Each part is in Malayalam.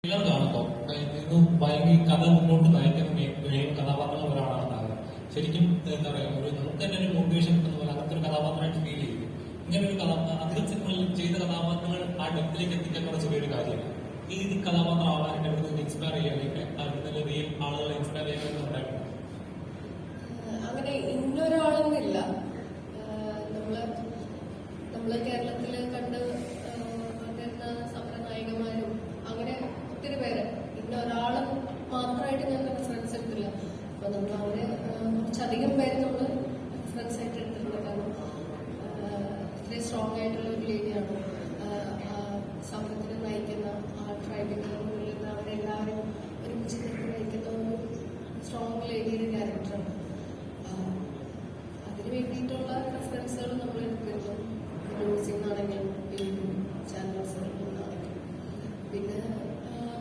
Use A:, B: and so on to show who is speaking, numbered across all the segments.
A: നിങ്ങൾ കാണുമ്പോൾ ഇത് ഭയങ്കര കഥ മുന്നോട്ട് നയിക്കുന്ന മെയിൻ കഥാപാത്രങ്ങൾ ഒരാളാണ് താങ്കൾ. ശരിക്കും എന്താ പറയുക, ഒരു നമുക്ക് തന്നെ ഒരു മോട്ടിവേഷൻ കിട്ടുന്ന പോലെ അങ്ങനത്തെ ഒരു കഥാപാത്രമായിട്ട് ഫീൽ ചെയ്യും. ഇങ്ങനെ ഒരു അധികം സിനിമകളിൽ ചെയ്ത കഥാപാത്രങ്ങൾ ആ ഡെപ്തിലേക്ക് എത്തിക്കാൻ ചെറിയൊരു കാര്യമാണ്. ഈ കഥാപാത്രം ആവാനായിട്ട് എവിടെ ഇൻസ്പയർ ചെയ്യാനൊക്കെ അവിടെ റിയൽ ആളുകളെ ഇൻസ്പയർ ചെയ്യാനൊക്കെ ഉണ്ടായിട്ടുണ്ട്.
B: അങ്ങനെ ഇന്നൊരാളൊന്നുമില്ല. നമ്മള് കേരളത്തില് കണ്ട് വന്നിരുന്ന സമരനായകന്മാരും അങ്ങനെ ഒത്തിരി പേര്, ഇന്നൊരാളും മാത്രമായിട്ട് ഞാൻ റെഫറൻസ് എടുത്തില്ല. അപ്പൊ നമ്മൾ അവര് കുറച്ചധികം പേര് നമ്മള് റെഫറൻസ് ആയിട്ട് എടുത്തിട്ടുണ്ട്. കാരണം ഇത്രയും സ്ട്രോങ് ആയിട്ടുള്ള ഒരു ലേഡിയാണ്. സമരത്തിന് നയിക്കുന്ന ആ ട്രൈബിന്റെ ഉള്ളിൽ അവരെല്ലാവരും ഒരുമിച്ച് നയിക്കുന്ന ഒരു സ്ട്രോങ് ലേഡിയുടെ ക്യാരക്ടറാണ്. അതിന് വേണ്ടിയിട്ടുള്ള റെഫറൻസുകൾ നമ്മൾ എടുക്കുന്നു. ന്യൂസിൽ നിന്നാണെങ്കിലും യൂട്യൂബ് ചാനൽസുകളിൽ നിന്നാണെങ്കിലും. പിന്നെ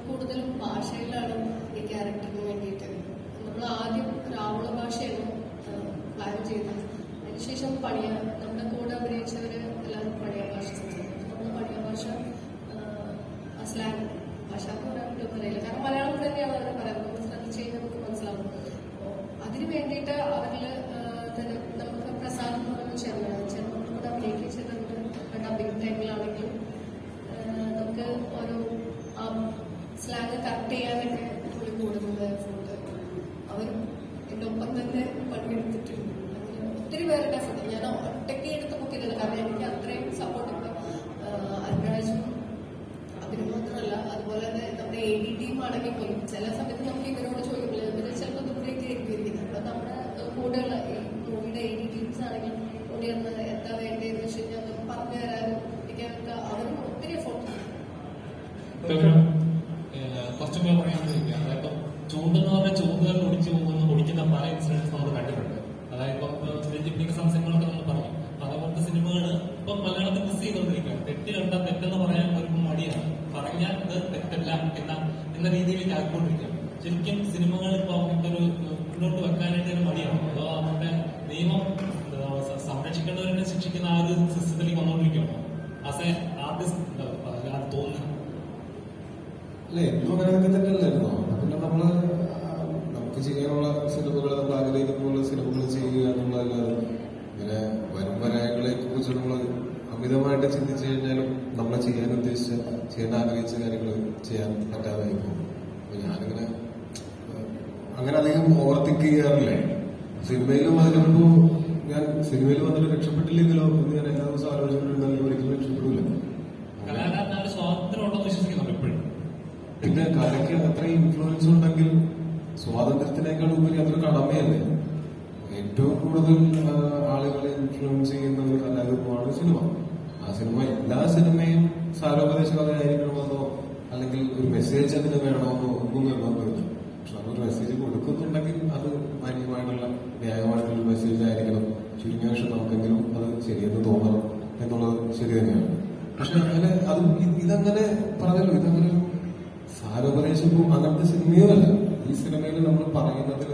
B: കൂടുതലും ഭാഷയിലാണ് ഈ ക്യാരക്ടറിന് വേണ്ടിയിട്ട്. നമ്മൾ ആദ്യം രാവണ ഭാഷയാണ് പ്ലാൻ ചെയ്തത്. അതിനുശേഷം നമ്മുടെ കൂടെ അഭിനയിച്ചവര് എല്ലാവരും പണിയ ഭാഷ സംസാരിക്കും. നമ്മൾ പണിയ ഭാഷ സ്ലാങ് ഭാഷ എന്ന് പറയാൻ പറയില്ല. കാരണം മലയാളം തന്നെയാണ് അവർ പറയുന്നത്. ശ്രദ്ധിച്ച് കഴിഞ്ഞാൽ നമുക്ക് മനസ്സിലാവും. അപ്പോൾ അതിന് വേണ്ടിയിട്ട് അവരിൽ തന്നെ നമുക്ക് പ്രസാദ് എന്ന് പറയുന്ന ചേർന്ന് കൂടെ അഭിനയിച്ചിട്ടുണ്ട്. ഡബിംഗ് ടൈമിലാണെങ്കിലും നമുക്ക് ഓരോ സ്ലാങ് കറക്റ്റ് ചെയ്യാനൊക്കെ പുള്ളി കൂടുന്നത് ഫുഡ് അവരും എൻ്റെ ഒപ്പം തന്നെ പണിയെടുത്തിട്ടുണ്ട്. അങ്ങനെ ഒത്തിരി പേരുടെ ഫുഡ് ഞാൻ ഒറ്റയ്ക്ക് എടുത്ത് ബുക്കില്ല. കാരണം എനിക്ക് അത്രയും സപ്പോർട്ട് ഉണ്ട്. അരുരാജും അതിന് മാത്രമല്ല, അതുപോലെ തന്നെ നമ്മുടെ എ ഡി ടീം ആണെങ്കിൽ പോലും ചില സമയത്ത് നമുക്ക് ഇവരോട് ചോദിക്കില്ല. ഇവര് ചിലപ്പോൾ ദൂരേക്ക് ഇരിക്കുന്നത്. അപ്പൊ നമ്മുടെ കൂടെയുള്ള ഈ മൂവിയുടെ എ ഡി ടീംസ് ആണെങ്കിൽ ഓടിയിരുന്ന് എന്താ വേണ്ടതെന്ന് വെച്ച് കഴിഞ്ഞാൽ പറഞ്ഞു തരാനും എനിക്കൊക്കെ അവരും ഒത്തിരി എഫോർട്ട്.
A: കുറച്ചുകൂടെ പറയാൻ അതായത് ചൂണ്ടെന്ന് പറഞ്ഞാൽ ചൂണ്ടുകൾ ഒടിക്കുന്ന പല ഇൻസിഡൻസ് നമ്മൾ കണ്ടിട്ടുണ്ട്. അതായത് രഞ്ജിപ്പിക്കുന്ന സംശയങ്ങളൊക്കെ നമ്മൾ പറഞ്ഞു. അതുപോലത്തെ സിനിമകൾ ഇപ്പൊ മലയാളത്തിൽ മിസ് ചെയ്തുകൊണ്ടിരിക്കുകയാണ്. തെറ്റ് കണ്ടാൽ തെറ്റെന്ന് പറയാൻ ഒരു മടിയാണ്. പറഞ്ഞാൽ അത് തെറ്റല്ല എന്ന രീതിയിലേക്ക് ആയിക്കൊണ്ടിരിക്കുകയാണ്. ശരിക്കും സിനിമകൾ ഇപ്പൊ അവർക്ക് ഒരു മുന്നോട്ട് വെക്കാനായിട്ട് ഒരു മടിയാണ്. അതോ അവരുടെ നിയമം സംരക്ഷിക്കേണ്ടവരെ ശിക്ഷിക്കുന്ന ആ ഒരു സിസ്റ്റത്തിലേക്ക് വന്നുകൊണ്ടിരിക്കുകയാണ്. ആസ് എ ആർട്ടിസ്റ്റ് അത് തോന്നുന്നു
C: അല്ലെ? എന്നും അങ്ങനെയൊക്കെ തന്നെയല്ലായിരുന്നോ? പിന്നെ നമുക്ക് ചെയ്യാനുള്ള സിനിമകൾ, നമ്മൾ ആഗ്രഹിക്കുന്ന സിനിമകൾ ചെയ്യുക എന്നുള്ളതല്ലാതെ ഇങ്ങനെ വരും വരായകളെ കുറിച്ച് നമ്മൾ അമിതമായിട്ട് ചിന്തിച്ചു കഴിഞ്ഞാലും നമ്മൾ ചെയ്യാൻ ചെയ്യാൻ ആഗ്രഹിച്ച കാര്യങ്ങൾ ചെയ്യാൻ പറ്റാതായി പോകും. അപ്പൊ ഞാനിങ്ങനെ അങ്ങനെ അധികം ഓവർതിങ്ക് ചെയ്യാറില്ലേ. സിനിമയിലും അതിനുമ്പോ ഞാൻ സിനിമയിൽ വന്നിട്ട് രക്ഷപ്പെട്ടില്ലെങ്കിലോ എന്ന് ഞാൻ എല്ലാ ദിവസവും ആലോചിച്ചിട്ടുണ്ടെങ്കിൽ ഒരിക്കലും രക്ഷപ്പെടില്ല. പിന്നെ കലയ്ക്ക് അത്രയും ഇൻഫ്ലുവൻസ് ഉണ്ടെങ്കിൽ സ്വാതന്ത്ര്യത്തിനേക്കാൾ ഉപരി അതൊരു കടമയല്ലേ. ഏറ്റവും കൂടുതൽ ആളുകളെ ഇൻഫ്ലുവൻസ് ചെയ്യുന്ന ഒരു കലാരൂപമാണ് സിനിമ. ആ സിനിമ എല്ലാ സിനിമയും സാരോപദേശ കഥയായിരിക്കണമെന്നോ അല്ലെങ്കിൽ ഒരു മെസ്സേജ് അതിന് വേണമെന്നോ ഒന്നും നിർബന്ധമില്ല. പക്ഷെ അതൊരു മെസ്സേജ് കൊടുക്കുന്നുണ്ടെങ്കിൽ അത് മാന്യമായിട്ടുള്ള ന്യായമായിട്ടുള്ള മെസ്സേജ് ആയിരിക്കണം. ചുരുങ്ങിയ പക്ഷെ നമുക്കെങ്കിലും അത് ശരിയെന്ന് തോന്നണം എന്നുള്ളത് ശരി തന്നെയാണ്. പക്ഷെ അങ്ങനെ ഇതങ്ങനെ പറഞ്ഞല്ലോ, ഇതങ്ങനെ സാരോപദേശം അങ്ങനത്തെ സിനിമയുമല്ല. ഈ സിനിമയിൽ നമ്മൾ പറയുന്നതിൽ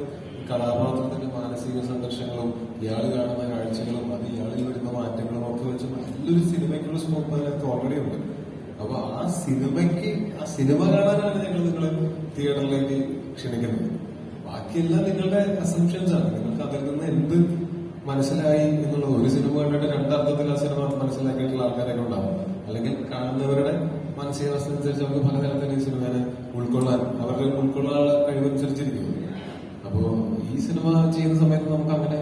C: കഥാപാത്രത്തിന്റെ മാനസിക സംഘർഷങ്ങളും ഇയാൾ കാണുന്ന കാഴ്ചകളും അത് ഇയാളിൽ വരുന്ന മാറ്റങ്ങളും ഒക്കെ വെച്ച് നല്ലൊരു സിനിമയ്ക്കുള്ള സ്കോപ്പ് അതിനകത്ത് ഓൾറെഡി ഉണ്ട്. അപ്പൊ ആ സിനിമ കാണാനാണ് ഞങ്ങൾ നിങ്ങളെ തിയേറ്ററിലേക്ക് ക്ഷണിക്കുന്നത്. ബാക്കിയെല്ലാം നിങ്ങളുടെ അസംഷൻസ് ആണ്. നിങ്ങൾക്ക് അതിൽ നിന്ന് എന്ത് മനസ്സിലായി എന്നുള്ളത് ഒരു സിനിമ കണ്ടിട്ട് രണ്ടർത്ഥത്തിൽ ആ സിനിമ മനസ്സിലാക്കിയിട്ടുള്ള ആൾക്കാരൊക്കെ ഉണ്ടാവും. അല്ലെങ്കിൽ കാണുന്നവരുടെ മാനസികാവസ്ഥ അനുസരിച്ച് അവർക്ക് പലതരത്തിൽ ഈ സിനിമയെ അവരുടെ ഉൾക്കൊള്ളാനുള്ള കഴിവനുസരിച്ചിരിക്കും. അപ്പോ ഈ സിനിമ ചെയ്യുന്ന സമയത്ത് നമുക്ക് അങ്ങനെ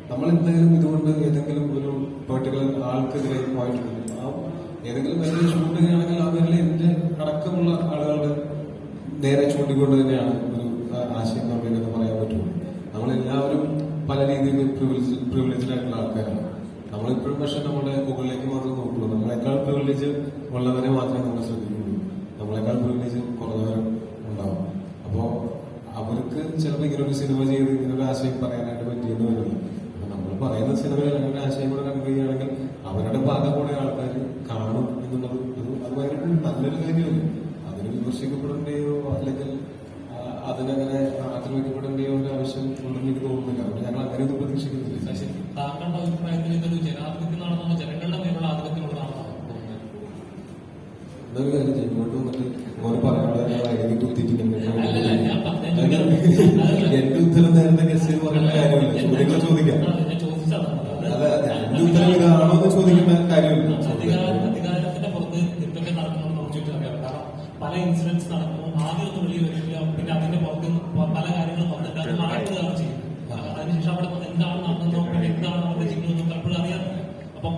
C: നമ്മൾ എന്തെങ്കിലും ഇതുകൊണ്ട് ഏതെങ്കിലും ഒരു പെർട്ടിക്കുലർ ആൾക്കെതിരെ പോയിട്ടുണ്ട്. ആ ഏതെങ്കിലും വലിയ ഷൂട്ട് ചെയ്യുകയാണെങ്കിൽ ആ പേരിൽ എന്റെ അടക്കമുള്ള ആളുകളുടെ നേരെ ചൂണ്ടിക്കൊണ്ട് തന്നെയാണ് ഒരു ആശയം എന്ന് പറയാൻ പറ്റുള്ളൂ. നമ്മളെല്ലാവരും പല രീതിയിൽ പ്രിവിലേജ്ഡ് ആയിട്ടുള്ള ആൾക്കാരാണ്. നമ്മളിപ്പോഴും പക്ഷെ നമ്മുടെ മുകളിലേക്ക് മാത്രം നോക്കുള്ളൂ. നമ്മളെക്കാൾ പ്രിവിലേജ് ഉള്ളവരെ മാത്രമേ നമ്മൾ ശ്രദ്ധിക്കുള്ളൂ. നമ്മളെക്കാൾ പ്രിവിലേജ് കുറഞ്ഞവരും ഉണ്ടാവും. അപ്പോ അവർക്ക് ചിലപ്പോൾ ഇങ്ങനൊരു സിനിമ ചെയ്ത് ഇങ്ങനൊരു ആശയം പറയാനായിട്ട് പറ്റിയെന്ന് വരില്ല. അപ്പൊ നമ്മൾ പറയുന്ന സിനിമയിൽ അങ്ങനെ ആശയം കൂടെ കണ്ടു ചെയ്യുകയാണെങ്കിൽ അവരുടെ ഭാഗം കൂടെ ആൾക്കാർ കാണും എന്നുള്ളത് അത് ഭയങ്കര നല്ലൊരു കാര്യമല്ലേ. അതിന് വിമർശിക്കപ്പെടേണ്ടയോ അല്ലെങ്കിൽ അതിനങ്ങനെ ആക്രമിക്കപ്പെടേണ്ടയോ ആവശ്യം ഉണ്ടെന്ന് എനിക്ക് തോന്നുന്നില്ല. അതുകൊണ്ട് ഞങ്ങൾ അങ്ങനെയൊന്നും പ്രതീക്ഷിക്കുന്നില്ല.
A: താങ്കളുടെ അഭിപ്രായത്തിൽ ഇതൊരു ജനാധിപത്യമാണെന്നോ ജനങ്ങളുടെ മേലുള്ള ആധിപത്യമുള്ളതാണോ തോന്നുന്നത്?
C: എന്നൊരു കാര്യം ചെയ്യുമ്പോഴും മറ്റേ പറയാനുള്ളത് ചോദ്യങ്ങൾ ചോദിക്കാം.
A: ഞാൻ ചോദിച്ചതാണ്.
C: അതെ, എന്റെ ഉത്തരം ഇതാണോ എന്ന് ചോദിക്കേണ്ട കാര്യമില്ല.
A: അധികാരത്തിന്റെ പുറത്ത് എന്തൊക്കെ നടക്കണമെന്ന് നമുക്ക് ചുറ്റും അറിയാം. കാരണം പല ഇൻസിഡൻസ് നടക്കുമ്പോൾ ആദ്യം ഒന്നും വെളിയിൽ വരില്ല, പിന്നെ അതിന്റെ പുറത്ത് പല കാര്യങ്ങളും വന്നിട്ട് അത് മറക്കുകയാണ് ചെയ്യുന്നത്. അതിനുശേഷം അവിടെ എന്താണ് നടന്നതോ പിന്നെ എന്താണ് അവരുടെ ജീവിതം പലപ്പോഴും അറിയാം. അപ്പം